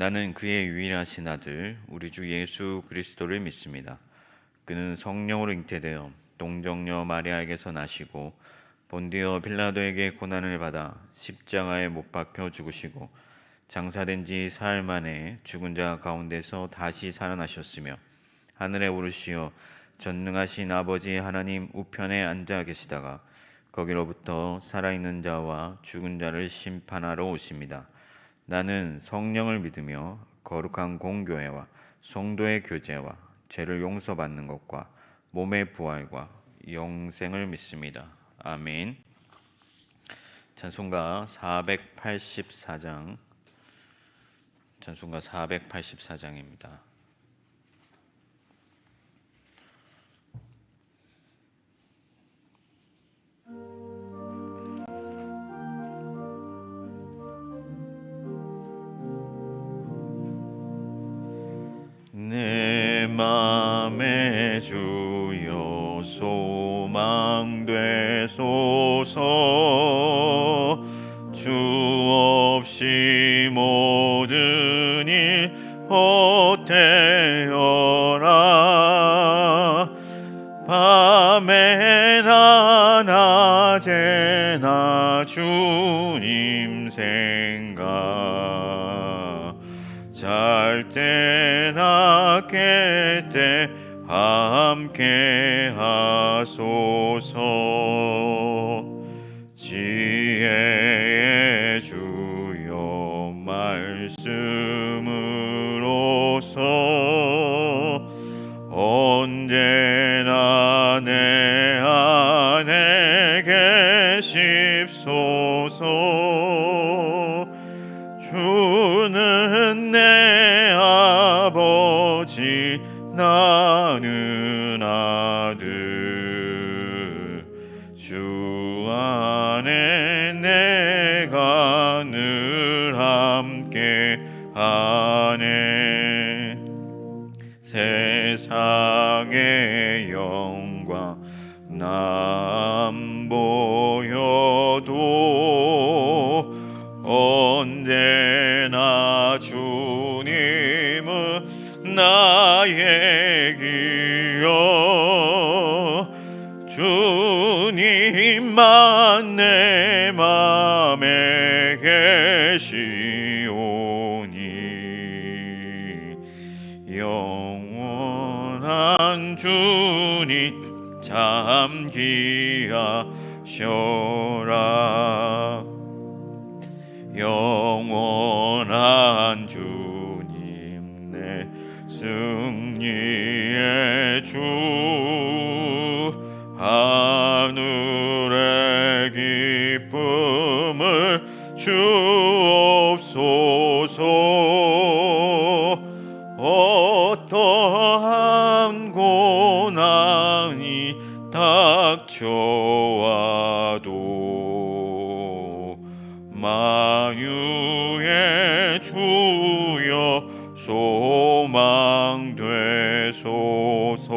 나는 그의 유일하신 아들 우리 주 예수 그리스도를 믿습니다. 그는 성령으로 잉태되어 동정녀 마리아에게서 나시고 본디오 빌라도에게 고난을 받아 십자가에 못 박혀 죽으시고 장사된 지 사흘 만에 죽은 자 가운데서 다시 살아나셨으며 하늘에 오르시어 전능하신 아버지 하나님 우편에 앉아 계시다가 거기로부터 살아있는 자와 죽은 자를 심판하러 오십니다. 나는 성령을 믿으며 거룩한 공교회와 성도의 교제와 죄를 용서받는 것과 몸의 부활과 영생을 믿습니다. 아멘. 찬송가 484장, 찬송가 484장입니다. 내 맘에 주여 소망 되소서. 주 없이 모든 일 헛되어라. 밤에나 낮에나 주님 생각, 잘 때나 깰 때 함께 하소서. 지혜의 주여 말씀으로서 언제나 내 안에 계십소서. 주는 내 아버지 나는 아들, 주 안에 내가 늘 함께 하네. 세상의 영광 남 보여도 언제나 주님은 나의 길이여. 주님만 내 맘에 계시오니 영원한 주님 참 귀하셔라. 영원한 주님 내 승리의 주, 하늘의 기쁨을 주옵소서. 어떠한 고난이 닥쳐와도 만유의 주여 소망 되소서.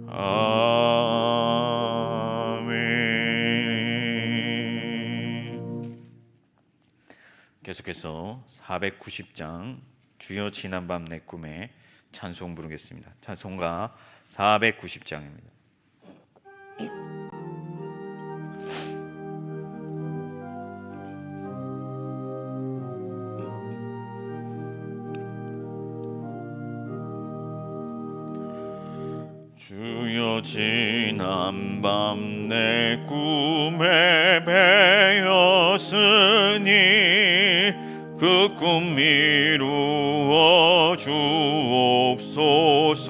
아멘. 계속해서 490장 주여 지난밤 내 꿈에 찬송 부르겠습니다. 찬송가 490장입니다. 주여 지난밤 내 꿈에 배었으니 그 꿈 이루어 주옵소서.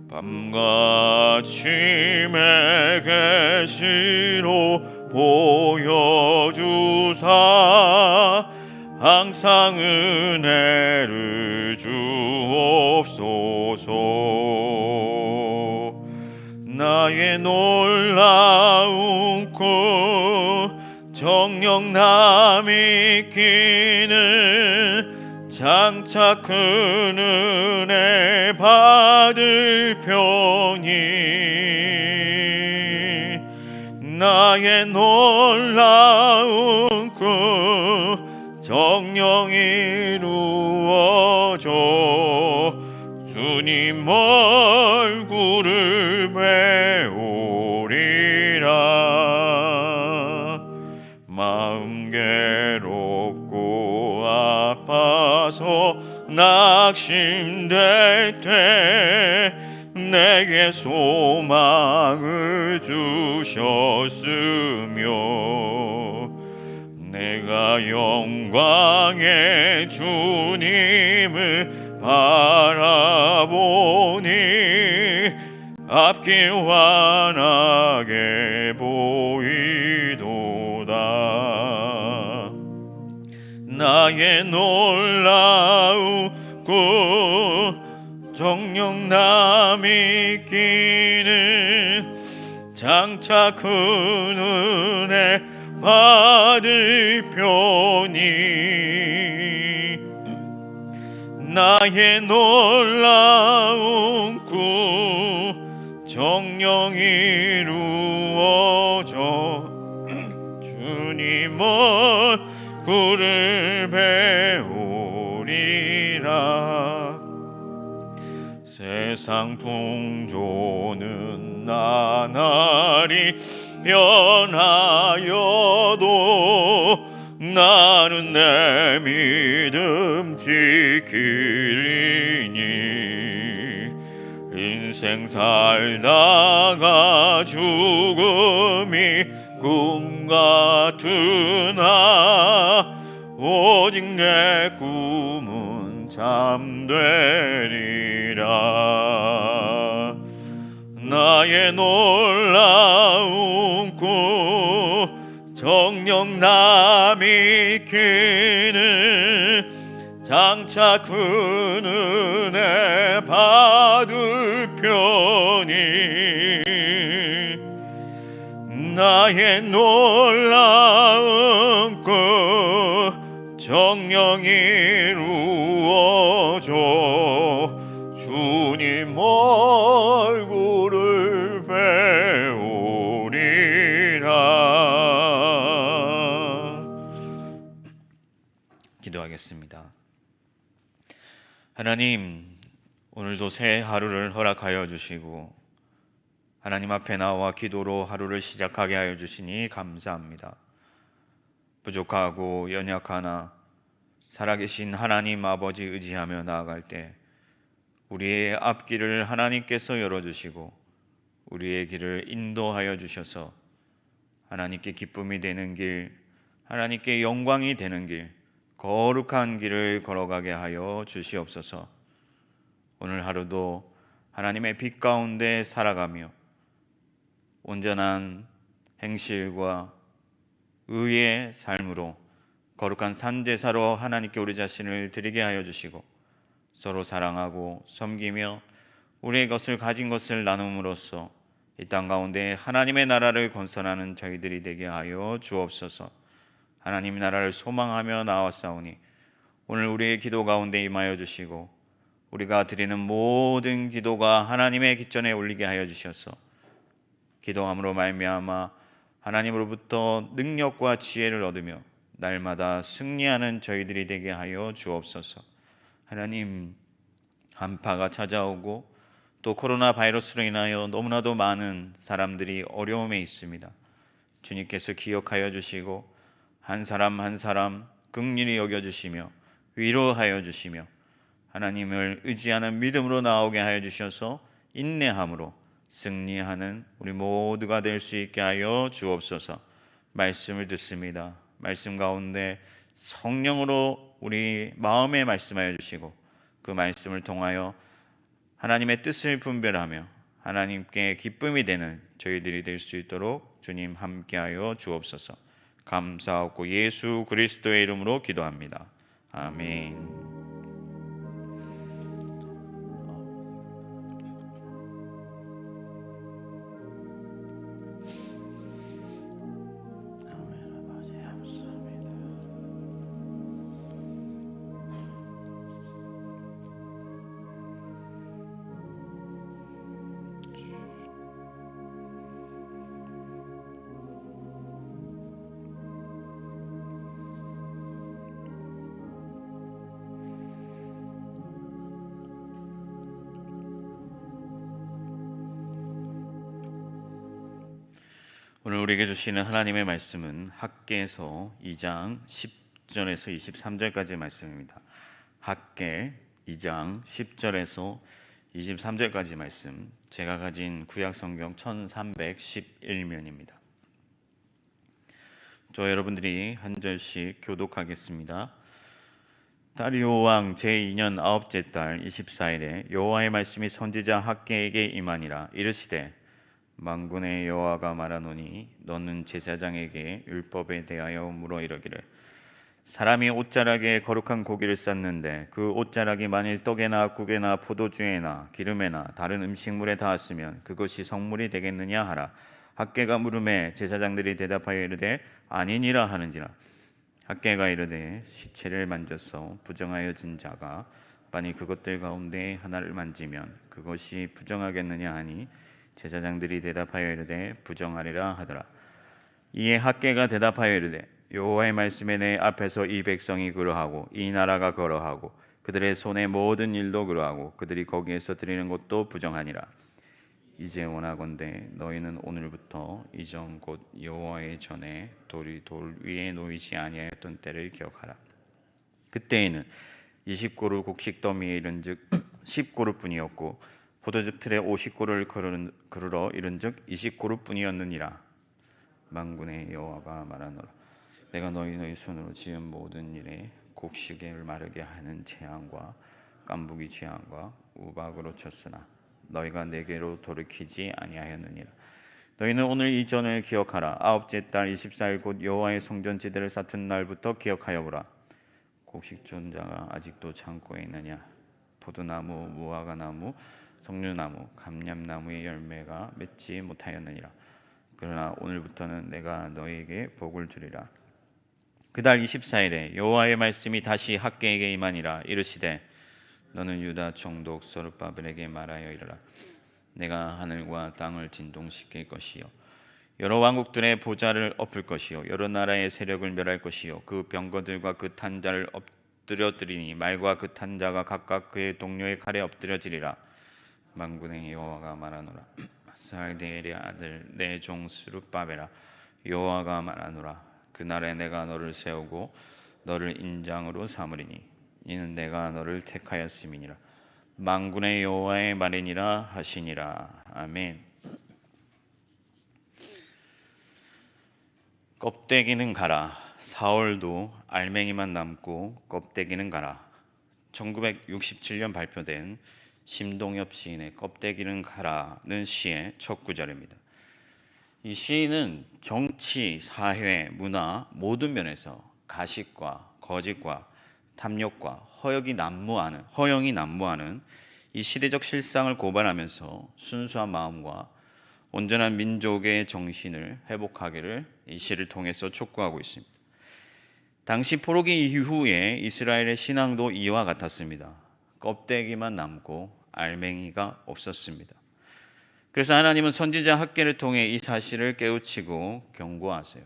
밤과 아침에 계시로 보여주사 항상 은혜를 주옵소서. 나의 놀라운 꿈 정녕 남이 끼는 장차 큰 은혜 받을 편이 나의 놀라운 꿈 정녕 이루어져 주님 얼굴을 배우리라. 마음 괴롭고 아파서 낙심될 때 내게 소망을 주셨으며 내가 영광의 주님을 바라보니 앞길 환하게 보이도다. 나의 놀라운 꿈 정녕 남이 끼는 장차 그 은혜 받을 편이 나의 놀라운 꿈 정녕 이루어져 주님 얼굴을 배우리라. 세상 풍조는 나날이 변하여도 나는 내 믿음 지키리니 인생 살다가 죽음이 꿈 같으나 오직 내 꿈은 잠되리라. 나의 놀라운 꿈 정녕 남이 키는 장차 큰 은혜 받을 편이 나의 놀라운 꿈 정녕 이루어져 주님 얼굴을 배우리라. 기도하겠습니다. 하나님, 오늘도 새 하루를 허락하여 주시고 하나님 앞에 나와 기도로 하루를 시작하게 하여 주시니 감사합니다. 부족하고 연약하나 살아계신 하나님 아버지 의지하며 나아갈 때 우리의 앞길을 하나님께서 열어주시고 우리의 길을 인도하여 주셔서 하나님께 기쁨이 되는 길, 하나님께 영광이 되는 길, 거룩한 길을 걸어가게 하여 주시옵소서. 오늘 하루도 하나님의 빛 가운데 살아가며 온전한 행실과 의의 삶으로 거룩한 산제사로 하나님께 우리 자신을 드리게 하여 주시고 서로 사랑하고 섬기며 우리의 것을 가진 것을 나눔으로써 이 땅 가운데 하나님의 나라를 건설하는 저희들이 되게 하여 주옵소서. 하나님 나라를 소망하며 나왔사오니 오늘 우리의 기도 가운데 임하여 주시고 우리가 드리는 모든 기도가 하나님의 기전에 올리게 하여 주셔서 기도함으로 말미암아 하나님으로부터 능력과 지혜를 얻으며 날마다 승리하는 저희들이 되게 하여 주옵소서. 하나님, 한파가 찾아오고 또 코로나 바이러스로 인하여 너무나도 많은 사람들이 어려움에 있습니다. 주님께서 기억하여 주시고 한 사람 한 사람 긍휼히 여겨주시며 위로하여 주시며 하나님을 의지하는 믿음으로 나오게 하여 주셔서 인내함으로 승리하는 우리 모두가 될 수 있게 하여 주옵소서. 말씀을 듣습니다. 말씀 가운데 성령으로 우리 마음에 말씀하여 주시고 그 말씀을 통하여 하나님의 뜻을 분별하며 하나님께 기쁨이 되는 저희들이 될 수 있도록 주님 함께하여 주옵소서. 감사하고 예수 그리스도의 이름으로 기도합니다. 아멘. 오늘 우리에게 주시는 하나님의 말씀은 학개서 2장 10절에서 23절까지의 말씀입니다. 학개 2장 10절에서 23절까지 말씀, 제가 가진 구약 성경 1311면입니다. 저 여러분들이 한 절씩 교독하겠습니다. 다리오 왕 제2년 아홉째 달 24일에 여호와의 말씀이 선지자 학개에게 임하니라. 이르시되 만군의 여호와가 말하노니 너는 제사장에게 율법에 대하여 물어 이르기를 사람이 옷자락에 거룩한 고기를 쌌는데 그 옷자락이 만일 떡에나 국에나 포도주에나 기름에나 다른 음식물에 닿았으면 그것이 성물이 되겠느냐 하라. 학개가 물음에 제사장들이 대답하여 이르되 아니니라 하는지라. 학개가 이르되 시체를 만져서 부정하여진 자가 만일 그것들 가운데 하나를 만지면 그것이 부정하겠느냐 하니 제사장들이 대답하여 이르되 부정하리라 하더라. 이에 학개가 대답하여 이르되 여호와의 말씀에 내 앞에서 이 백성이 그러하고 이 나라가 그러하고 그들의 손의 모든 일도 그러하고 그들이 거기에서 드리는 것도 부정하니라. 이제 원하건대 너희는 오늘부터 이전 곧 여호와의 전에 돌이 돌 위에 놓이지 아니하였던 때를 기억하라. 그때에는 20고루 곡식 더미에 이른즉 10고루뿐이었고 포도즙 틀에 50고루를 그르러 이른즉 20고루뿐이었느니라. 만군의 여호와가 말하노라. 내가 너희 손으로 지은 모든 일에 곡식을 마르게 하는 재앙과 깐부기 재앙과 우박으로 쳤으나 너희가 내게로 돌이키지 아니하였느니라. 너희는 오늘 이 전을 기억하라. 아홉째 달 24일 곧 여호와의 성전지대를 쌓은 날부터 기억하여 보라. 곡식 존자가 아직도 창고에 있느냐? 포도나무, 무화과나무, 석류나무, 감람나무의 열매가 맺지 못하였느니라. 그러나 오늘부터는 내가 너희에게 복을 주리라. 그달 24일에 여호와의 말씀이 다시 학개에게 임하니라. 이르시되 너는 유다 총독 스룹바벨에게 말하여 이르라. 내가 하늘과 땅을 진동시킬 것이요 여러 왕국들의 보좌를 엎을 것이요 여러 나라의 세력을 멸할 것이요 그 병거들과 그 탄자를 엎드려뜨리니 말과 그 탄자가 각각 그의 동료의 칼에 엎드려지리라. 만군의 여호와가 말하노라. 살디엘의 아들 내 종 스룹바벨아, 여호와가 말하노라. 그날에 내가 너를 세우고 너를 인장으로 삼으리니 이는 내가 너를 택하였음이니라. 만군의 여호와의 말이니라 하시니라. 아멘. 껍데기는 가라. 사월도 알맹이만 남고 껍데기는 가라. 1967년 발표된 심동엽 시인의 껍데기는 가라는 시의 첫 구절입니다. 이 시인은 정치, 사회, 문화 모든 면에서 가식과 거짓과 탐욕과 허영이 난무하는 이 시대적 실상을 고발하면서 순수한 마음과 온전한 민족의 정신을 회복하기를 이 시를 통해서 촉구하고 있습니다. 당시 포로기 이후에 이스라엘의 신앙도 이와 같았습니다. 껍데기만 남고 알맹이가 없었습니다. 그래서 하나님은 선지자 학개를 통해 이 사실을 깨우치고 경고하세요.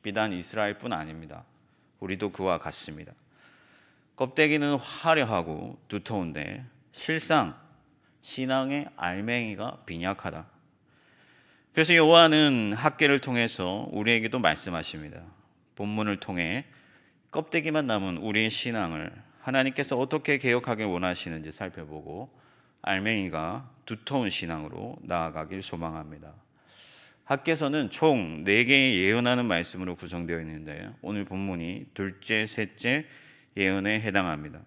비단 이스라엘뿐 아닙니다. 우리도 그와 같습니다. 껍데기는 화려하고 두터운데 실상 신앙의 알맹이가 빈약하다. 그래서 요한은 학개를 통해서 우리에게도 말씀하십니다. 본문을 통해 껍데기만 남은 우리의 신앙을 하나님께서 어떻게 개혁하길 원하시는지 살펴보고 알맹이가 두터운 신앙으로 나아가길 소망합니다. 학개서는 총 4개의 예언하는 말씀으로 구성되어 있는데요. 오늘 본문이 둘째, 셋째 예언에 해당합니다.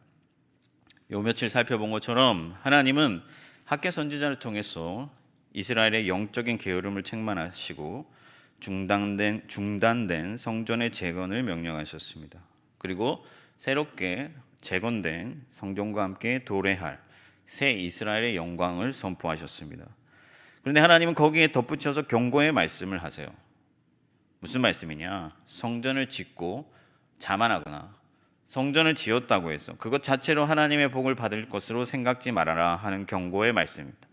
요 며칠 살펴본 것처럼 하나님은 학개 선지자를 통해서 이스라엘의 영적인 게으름을 책망하시고 중단된 성전의 재건을 명령하셨습니다. 그리고 새롭게 재건된 성전과 함께 도래할 새 이스라엘의 영광을 선포하셨습니다. 그런데 하나님은 거기에 덧붙여서 경고의 말씀을 하세요. 무슨 말씀이냐? 성전을 짓고 자만하거나 성전을 지었다고 해서 그것 자체로 하나님의 복을 받을 것으로 생각지 말아라 하는 경고의 말씀입니다.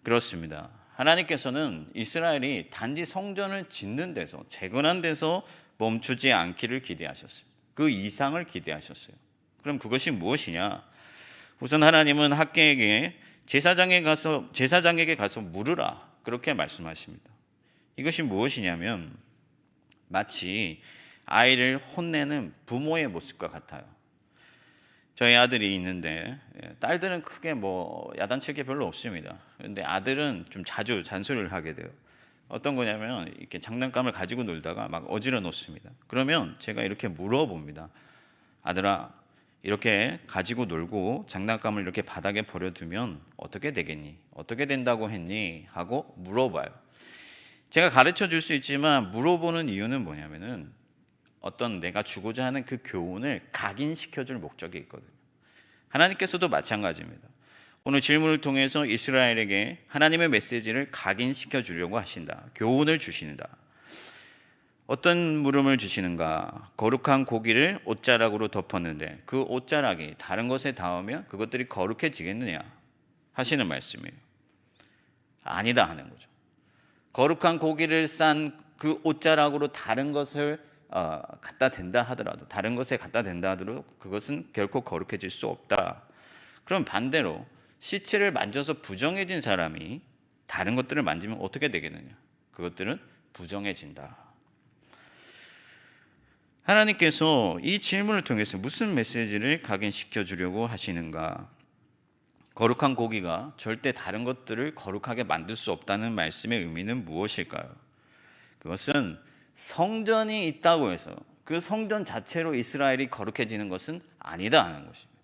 그렇습니다. 하나님께서는 이스라엘이 단지 성전을 짓는 데서, 재건한 데서 멈추지 않기를 기대하셨어요. 그 이상을 기대하셨어요. 그럼 그것이 무엇이냐? 우선 하나님은 학개에게 제사장에게 가서 물으라 그렇게 말씀하십니다. 이것이 무엇이냐면 마치 아이를 혼내는 부모의 모습과 같아요. 저희 아들이 있는데 딸들은 크게 뭐 야단칠 게 별로 없습니다. 그런데 아들은 좀 자주 잔소리를 하게 돼요. 어떤 거냐면 이렇게 장난감을 가지고 놀다가 막 어지러 놓습니다. 그러면 제가 이렇게 물어봅니다. 아들아, 이렇게 가지고 놀고 장난감을 이렇게 바닥에 버려두면 어떻게 되겠니? 어떻게 된다고 했니? 하고 물어봐요. 제가 가르쳐 줄 수 있지만 물어보는 이유는 뭐냐면은 어떤 내가 주고자 하는 그 교훈을 각인시켜 줄 목적이 있거든요. 하나님께서도 마찬가지입니다. 오늘 질문을 통해서 이스라엘에게 하나님의 메시지를 각인시켜 주려고 하신다. 교훈을 주신다. 어떤 물음을 주시는가? 거룩한 고기를 옷자락으로 덮었는데 그 옷자락이 다른 것에 닿으면 그것들이 거룩해지겠느냐? 하시는 말씀이에요. 아니다 하는 거죠. 거룩한 고기를 싼 그 옷자락으로 다른 것을 갖다 댄다 하더라도, 다른 것에 갖다 댄다 하더라도 그것은 결코 거룩해질 수 없다. 그럼 반대로 시체를 만져서 부정해진 사람이 다른 것들을 만지면 어떻게 되겠느냐? 그것들은 부정해진다. 하나님께서 이 질문을 통해서 무슨 메시지를 각인시켜 주려고 하시는가? 거룩한 고기가 절대 다른 것들을 거룩하게 만들 수 없다는 말씀의 의미는 무엇일까요? 그것은 성전이 있다고 해서 그 성전 자체로 이스라엘이 거룩해지는 것은 아니다 하는 것입니다.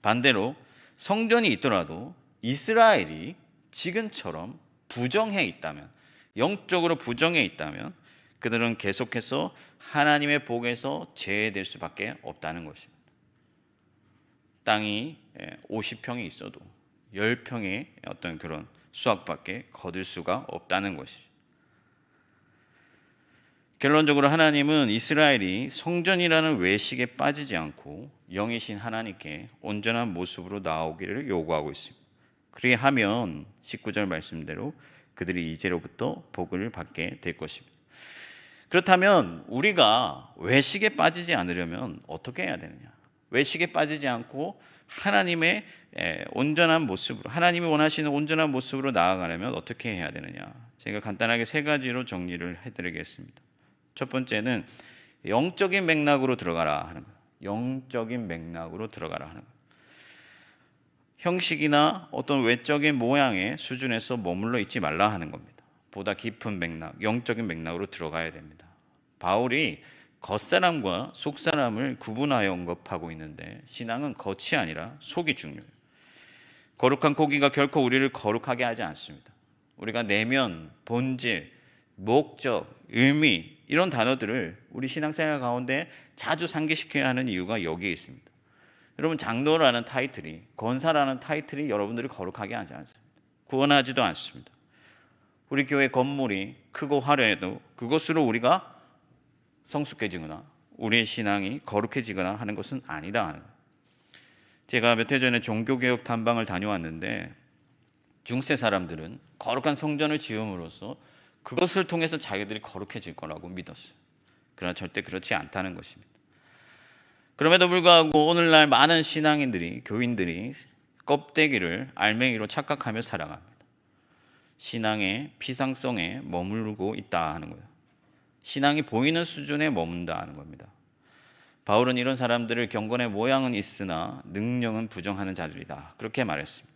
반대로 성전이 있더라도 이스라엘이 지금처럼 부정해 있다면, 영적으로 부정해 있다면 그들은 계속해서 하나님의 복에서 제외될 수밖에 없다는 것입니다. 땅이 50평이 있어도 10평의 어떤 그런 수확밖에 거둘 수가 없다는 것이죠. 결론적으로 하나님은 이스라엘이 성전이라는 외식에 빠지지 않고 영이신 하나님께 온전한 모습으로 나오기를 요구하고 있습니다. 그리하면 19절 말씀대로 그들이 이제로부터 복을 받게 될 것입니다. 그렇다면 우리가 외식에 빠지지 않으려면 어떻게 해야 되느냐? 외식에 빠지지 않고 하나님의 온전한 모습으로, 하나님이 원하시는 온전한 모습으로 나아가려면 어떻게 해야 되느냐? 제가 간단하게 세 가지로 정리를 해드리겠습니다. 첫 번째는 영적인 맥락으로 들어가라 하는 거예요. 영적인 맥락으로 들어가라 하는 거예요. 형식이나 어떤 외적인 모양의 수준에서 머물러 있지 말라 하는 겁니다. 보다 깊은 맥락, 영적인 맥락으로 들어가야 됩니다. 바울이 겉사람과 속사람을 구분하여 언급하고 있는데 신앙은 겉이 아니라 속이 중요해요. 거룩한 고기가 결코 우리를 거룩하게 하지 않습니다. 우리가 내면, 본질, 목적, 의미 이런 단어들을 우리 신앙생활 가운데 자주 상기시켜야 하는 이유가 여기에 있습니다. 여러분, 장로라는 타이틀이, 권사라는 타이틀이 여러분들을 거룩하게 하지 않습니다. 구원하지도 않습니다. 우리 교회 건물이 크고 화려해도 그것으로 우리가 성숙해지거나 우리의 신앙이 거룩해지거나 하는 것은 아니다 하는 거예요. 제가 몇 해 전에 종교개혁 탐방을 다녀왔는데 중세 사람들은 거룩한 성전을 지음으로써 그것을 통해서 자기들이 거룩해질 거라고 믿었어요. 그러나 절대 그렇지 않다는 것입니다. 그럼에도 불구하고 오늘날 많은 신앙인들이, 교인들이 껍데기를 알맹이로 착각하며 살아갑니다. 신앙의 피상성에 머물고 있다 하는 거예요. 신앙이 보이는 수준에 머문다 하는 겁니다. 바울은 이런 사람들을 경건의 모양은 있으나 능력은 부정하는 자들이다, 그렇게 말했습니다.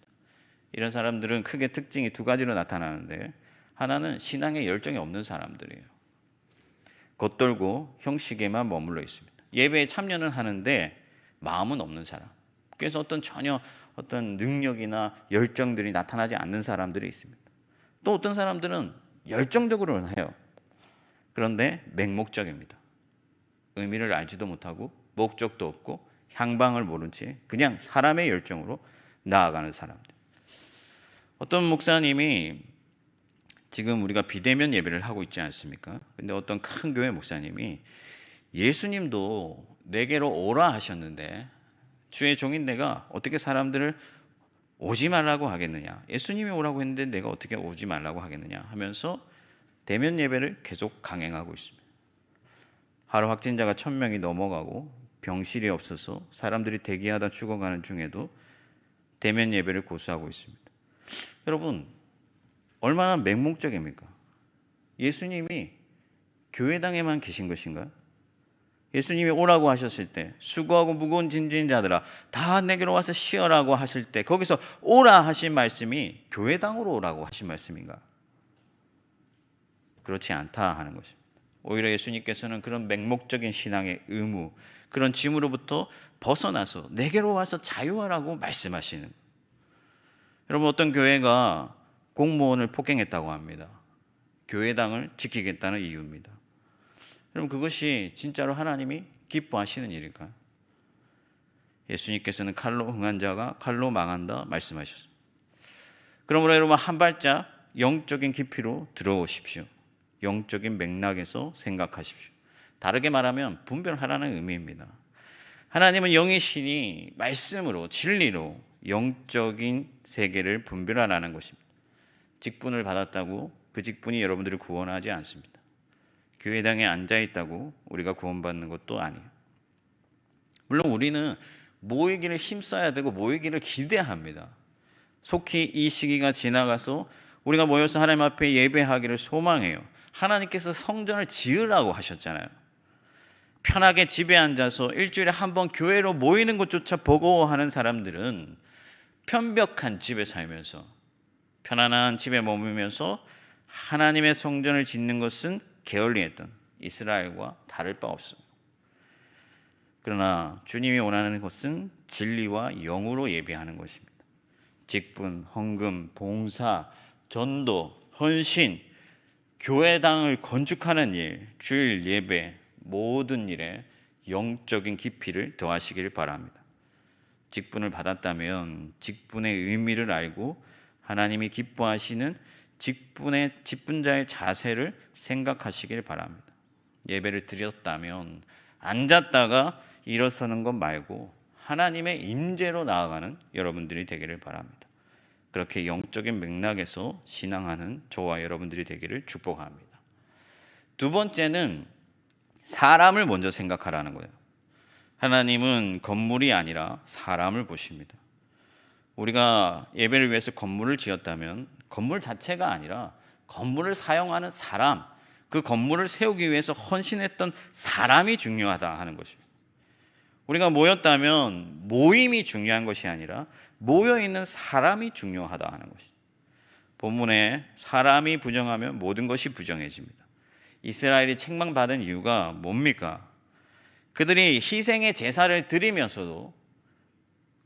이런 사람들은 크게 특징이 두 가지로 나타나는데, 하나는 신앙에 열정이 없는 사람들이에요. 겉돌고 형식에만 머물러 있습니다. 예배에 참여는 하는데 마음은 없는 사람. 그래서 전혀 어떤 능력이나 열정들이 나타나지 않는 사람들이 있습니다. 또 어떤 사람들은 열정적으로는 해요. 그런데 맹목적입니다. 의미를 알지도 못하고 목적도 없고 향방을 모른 채 그냥 사람의 열정으로 나아가는 사람들. 어떤 목사님이, 지금 우리가 비대면 예배를 하고 있지 않습니까? 근데 어떤 큰 교회 목사님이 예수님도 내게로 오라 하셨는데 주의 종인 내가 어떻게 사람들을 오지 말라고 하겠느냐? 예수님이 오라고 했는데 내가 어떻게 오지 말라고 하겠느냐? 하면서 대면 예배를 계속 강행하고 있습니다. 하루 확진자가 1000명이 넘어가고 병실이 없어서 사람들이 대기하다 죽어가는 중에도 대면 예배를 고수하고 있습니다. 여러분, 얼마나 맹목적입니까? 예수님이 교회당에만 계신 것인가요? 예수님이 오라고 하셨을 때 수고하고 무거운 짐진 자들아 다 내게로 와서 쉬어라고 하실 때 거기서 오라 하신 말씀이 교회당으로 오라고 하신 말씀인가? 그렇지 않다 하는 것입니다. 오히려 예수님께서는 그런 맹목적인 신앙의 의무, 그런 짐으로부터 벗어나서 내게로 와서 자유하라고 말씀하시는. 여러분, 어떤 교회가 공무원을 폭행했다고 합니다. 교회당을 지키겠다는 이유입니다. 여러분, 그것이 진짜로 하나님이 기뻐하시는 일일까요? 예수님께서는 칼로 흥한 자가 칼로 망한다 말씀하셨습니다. 그러므로 여러분, 한 발짝 영적인 깊이로 들어오십시오. 영적인 맥락에서 생각하십시오. 다르게 말하면 분별하라는 의미입니다. 하나님은 영이시니 말씀으로 진리로 영적인 세계를 분별하라는 것입니다. 직분을 받았다고 그 직분이 여러분들을 구원하지 않습니다. 교회당에 앉아있다고 우리가 구원받는 것도 아니에요. 물론 우리는 모이기를 힘써야 되고 모이기를 기대합니다. 속히 이 시기가 지나가서 우리가 모여서 하나님 앞에 예배하기를 소망해요. 하나님께서 성전을 지으라고 하셨잖아요. 편하게 집에 앉아서 일주일에 한 번 교회로 모이는 것조차 버거워하는 사람들은 편벽한 집에 살면서 편안한 집에 머물면서 하나님의 성전을 짓는 것은 게을리했던 이스라엘과 다를 바 없습니다. 그러나 주님이 원하는 것은 진리와 영으로 예배하는 것입니다. 직분, 헌금, 봉사, 전도, 헌신, 교회당을 건축하는 일, 주일 예배, 모든 일에 영적인 깊이를 더하시기를 바랍니다. 직분을 받았다면 직분의 의미를 알고 하나님이 기뻐하시는 직분자의 자세를 생각하시길 바랍니다. 예배를 드렸다면 앉았다가 일어서는 것 말고 하나님의 임재로 나아가는 여러분들이 되기를 바랍니다. 그렇게 영적인 맥락에서 신앙하는 저와 여러분들이 되기를 축복합니다. 두 번째는 사람을 먼저 생각하라는 거예요. 하나님은 건물이 아니라 사람을 보십니다. 우리가 예배를 위해서 건물을 지었다면 건물 자체가 아니라 건물을 사용하는 사람, 그 건물을 세우기 위해서 헌신했던 사람이 중요하다 하는 것입니다. 우리가 모였다면 모임이 중요한 것이 아니라 모여있는 사람이 중요하다 하는 것입니다. 본문에 사람이 부정하면 모든 것이 부정해집니다. 이스라엘이 책망받은 이유가 뭡니까? 그들이 희생의 제사를 드리면서도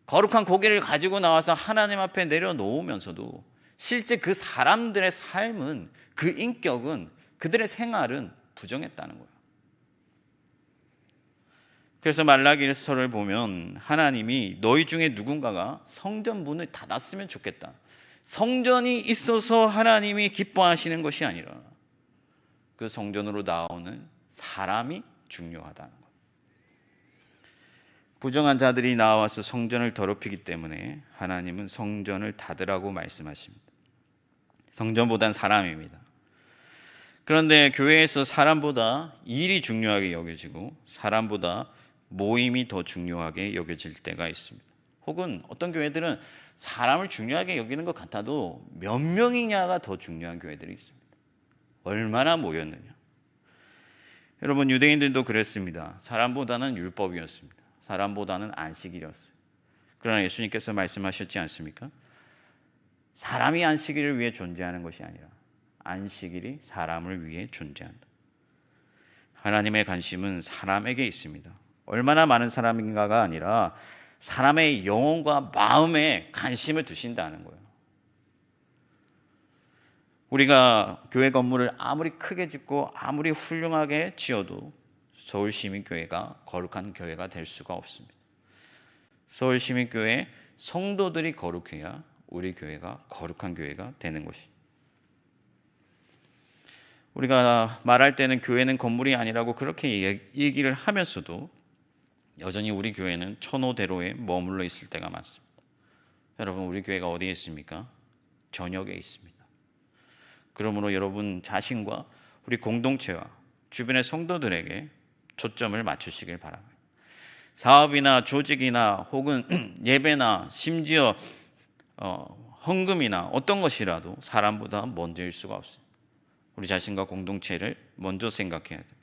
거룩한 고기를 가지고 나와서 하나님 앞에 내려놓으면서도 실제 그 사람들의 삶은, 그 인격은, 그들의 생활은 부정했다는 거예요. 그래서 말라기서를 보면 하나님이 너희 중에 누군가가 성전 문을 닫았으면 좋겠다. 성전이 있어서 하나님이 기뻐하시는 것이 아니라 그 성전으로 나오는 사람이 중요하다는 것. 부정한 자들이 나와서 성전을 더럽히기 때문에 하나님은 성전을 닫으라고 말씀하십니다. 성전보단 사람입니다. 그런데 교회에서 사람보다 일이 중요하게 여겨지고 사람보다 모임이 더 중요하게 여겨질 때가 있습니다. 혹은 어떤 교회들은 사람을 중요하게 여기는 것 같아도 몇 명이냐가 더 중요한 교회들이 있습니다. 얼마나 모였느냐. 여러분, 유대인들도 그랬습니다. 사람보다는 율법이었습니다. 사람보다는 안식일이었어요. 그러나 예수님께서 말씀하셨지 않습니까? 사람이 안식일을 위해 존재하는 것이 아니라 안식일이 사람을 위해 존재한다. 하나님의 관심은 사람에게 있습니다. 얼마나 많은 사람인가가 아니라 사람의 영혼과 마음에 관심을 두신다는 거예요. 우리가 교회 건물을 아무리 크게 짓고 아무리 훌륭하게 지어도 서울시민교회가 거룩한 교회가 될 수가 없습니다. 서울시민교회 성도들이 거룩해야 우리 교회가 거룩한 교회가 되는 것입니다. 우리가 말할 때는 교회는 건물이 아니라고 그렇게 얘기를 하면서도 여전히 우리 교회는 천호대로에 머물러 있을 때가 많습니다. 여러분, 우리 교회가 어디에 있습니까? 전역에 있습니다. 그러므로 여러분 자신과 우리 공동체와 주변의 성도들에게 초점을 맞추시길 바랍니다. 사업이나 조직이나 혹은 예배나 심지어 헌금이나 어떤 것이라도 사람보다 먼저일 수가 없습니다. 우리 자신과 공동체를 먼저 생각해야 돼요.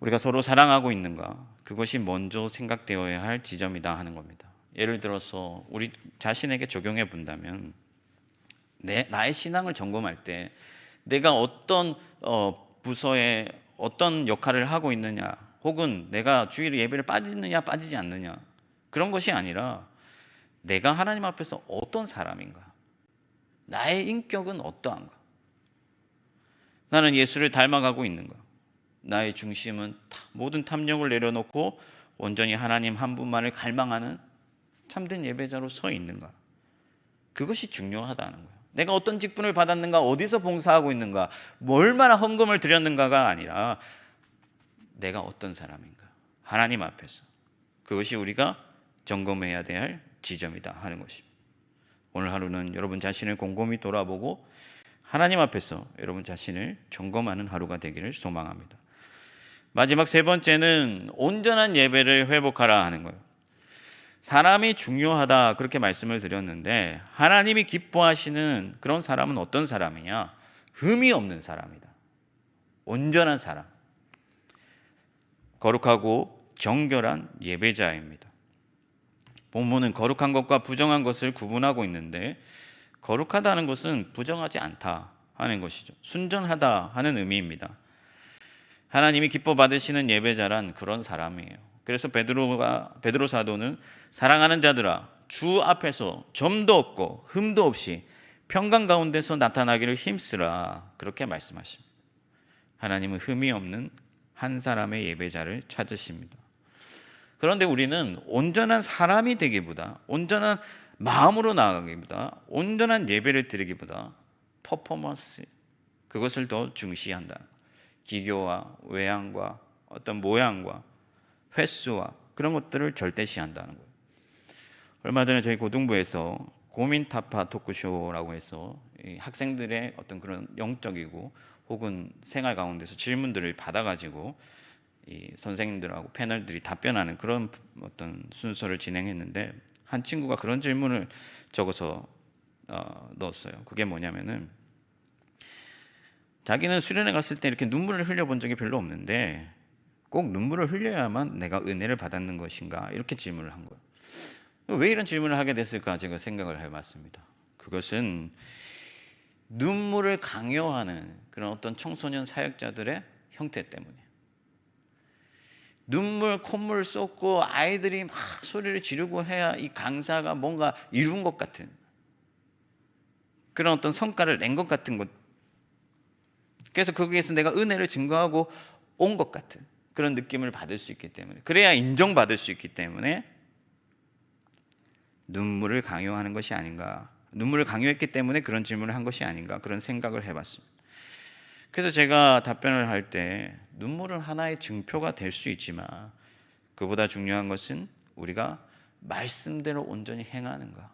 우리가 서로 사랑하고 있는가? 그것이 먼저 생각되어야 할 지점이다 하는 겁니다. 예를 들어서 우리 자신에게 적용해 본다면 나의 신앙을 점검할 때 내가 어떤 부서에 어떤 역할을 하고 있느냐, 혹은 내가 주일 예배를 빠지느냐 빠지지 않느냐, 그런 것이 아니라 내가 하나님 앞에서 어떤 사람인가, 나의 인격은 어떠한가, 나는 예수를 닮아가고 있는가, 나의 중심은 모든 탐욕을 내려놓고 온전히 하나님 한 분만을 갈망하는 참된 예배자로 서 있는가, 그것이 중요하다는 거예요. 내가 어떤 직분을 받았는가, 어디서 봉사하고 있는가, 얼마나 헌금을 드렸는가가 아니라 내가 어떤 사람인가, 하나님 앞에서, 그것이 우리가 점검해야 될 지점이다 하는 것입니다. 오늘 하루는 여러분 자신을 곰곰이 돌아보고 하나님 앞에서 여러분 자신을 점검하는 하루가 되기를 소망합니다. 마지막 세 번째는 온전한 예배를 회복하라 하는 거예요. 사람이 중요하다 그렇게 말씀을 드렸는데, 하나님이 기뻐하시는 그런 사람은 어떤 사람이냐? 흠이 없는 사람이다. 온전한 사람, 거룩하고 정결한 예배자입니다. 본문은 거룩한 것과 부정한 것을 구분하고 있는데, 거룩하다는 것은 부정하지 않다 하는 것이죠. 순전하다 하는 의미입니다. 하나님이 기뻐 받으시는 예배자란 그런 사람이에요. 그래서 베드로 사도는 사랑하는 자들아, 주 앞에서 점도 없고 흠도 없이 평강 가운데서 나타나기를 힘쓰라, 그렇게 말씀하십니다. 하나님은 흠이 없는 한 사람의 예배자를 찾으십니다. 그런데 우리는 온전한 사람이 되기보다, 온전한 마음으로 나아가기보다, 온전한 예배를 드리기보다 퍼포먼스, 그것을 더 중시한다. 기교와 외양과 어떤 모양과 횟수와 그런 것들을 절대시한다는 거예요. 얼마 전에 저희 고등부에서 고민타파 토크쇼라고 해서 학생들의 어떤 그런 영적이고 혹은 생활 가운데서 질문들을 받아가지고 이 선생님들하고 패널들이 답변하는 그런 어떤 순서를 진행했는데, 한 친구가 그런 질문을 적어서 넣었어요. 그게 뭐냐면은, 자기는 수련회 갔을 때 이렇게 눈물을 흘려본 적이 별로 없는데 꼭 눈물을 흘려야만 내가 은혜를 받았는 것인가, 이렇게 질문을 한 거예요. 왜 이런 질문을 하게 됐을까 제가 생각을 해봤습니다. 그것은 눈물을 강요하는 그런 어떤 청소년 사역자들의 형태 때문이에요. 눈물, 콧물 쏟고 아이들이 막 소리를 지르고 해야 이 강사가 뭔가 이룬 것 같은 그런 어떤 성과를 낸 것 같은 것, 그래서 거기에서 내가 은혜를 증거하고 온 것 같은 그런 느낌을 받을 수 있기 때문에, 그래야 인정받을 수 있기 때문에 눈물을 강요하는 것이 아닌가, 눈물을 강요했기 때문에 그런 질문을 한 것이 아닌가, 그런 생각을 해봤습니다. 그래서 제가 답변을 할 때 눈물은 하나의 증표가 될 수 있지만 그보다 중요한 것은 우리가 말씀대로 온전히 행하는가,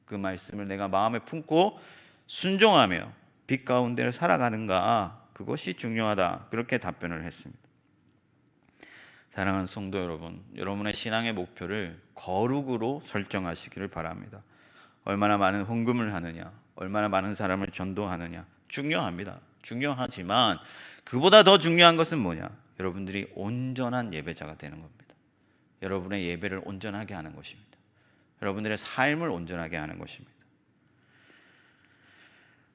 그 말씀을 내가 마음에 품고 순종하며 빛 가운데 살아가는가, 그것이 중요하다, 그렇게 답변을 했습니다. 사랑하는 성도 여러분, 여러분의 신앙의 목표를 거룩으로 설정하시기를 바랍니다. 얼마나 많은 헌금을 하느냐, 얼마나 많은 사람을 전도하느냐 중요합니다. 중요하지만 그보다 더 중요한 것은 뭐냐? 여러분들이 온전한 예배자가 되는 겁니다. 여러분의 예배를 온전하게 하는 것입니다. 여러분들의 삶을 온전하게 하는 것입니다.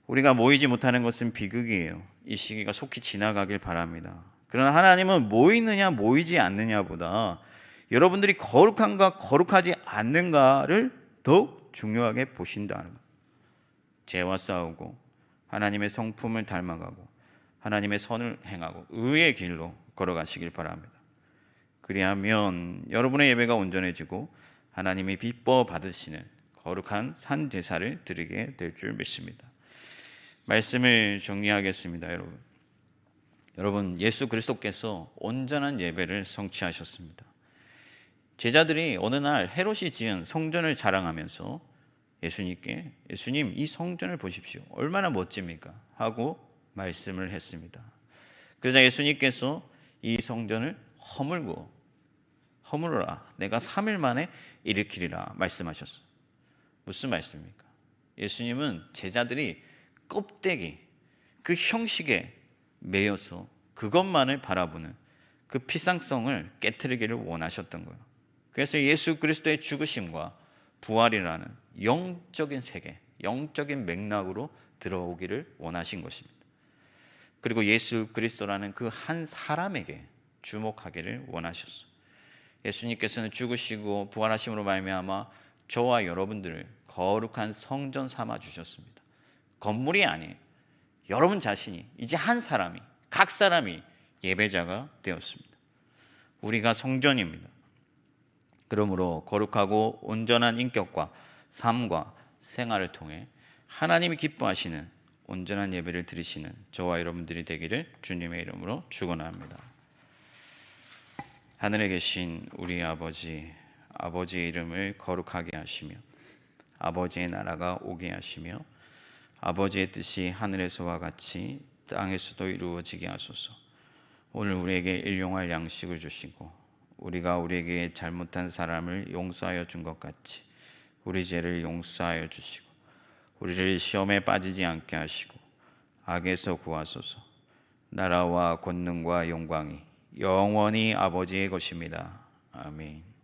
우리가 모이지 못하는 것은 비극이에요. 이 시기가 속히 지나가길 바랍니다. 그러나 하나님은 모이느냐 모이지 않느냐보다 여러분들이 거룩한가 거룩하지 않는가를 더욱 중요하게 보신다는 거예요. 죄와 싸우고 하나님의 성품을 닮아가고 하나님의 선을 행하고 의의 길로 걸어가시길 바랍니다. 그리하면 여러분의 예배가 온전해지고 하나님이 기뻐 받으시는 거룩한 산 제사를 드리게 될 줄 믿습니다. 말씀을 정리하겠습니다. 여러분, 예수 그리스도께서 온전한 예배를 성취하셨습니다. 제자들이 어느 날 헤롯이 지은 성전을 자랑하면서 예수님께, 예수님 이 성전을 보십시오, 얼마나 멋집니까? 하고 말씀을 했습니다. 그러자 예수님께서 이 성전을 허물어라, 내가 3일 만에 일으키리라 말씀하셨어요. 무슨 말씀입니까? 예수님은 제자들이 껍데기, 그 형식에 매여서 그것만을 바라보는 그 피상성을 깨트리기를 원하셨던 거예요. 그래서 예수 그리스도의 죽으심과 부활이라는 영적인 세계, 영적인 맥락으로 들어오기를 원하신 것입니다. 그리고 예수 그리스도라는 그 한 사람에게 주목하기를 원하셨어요. 예수님께서는 죽으시고 부활하심으로 말미암아 저와 여러분들을 거룩한 성전 삼아 주셨습니다. 건물이 아니에요. 여러분 자신이 이제 한 사람이, 각 사람이 예배자가 되었습니다. 우리가 성전입니다. 그러므로 거룩하고 온전한 인격과 삶과 생활을 통해 하나님이 기뻐하시는 온전한 예배를 드리시는 저와 여러분들이 되기를 주님의 이름으로 축원합니다. 하늘에 계신 우리 아버지, 아버지의 이름을 거룩하게 하시며 아버지의 나라가 오게 하시며 아버지의 뜻이 하늘에서와 같이 땅에서도 이루어지게 하소서. 오늘 우리에게 일용할 양식을 주시고 우리가 우리에게 잘못한 사람을 용서하여 준 것 같이 우리 죄를 용서하여 주시고 우리를 시험에 빠지지 않게 하시고 악에서 구하소서. 나라와 권능과 영광이 영원히 아버지의 것입니다. 아멘.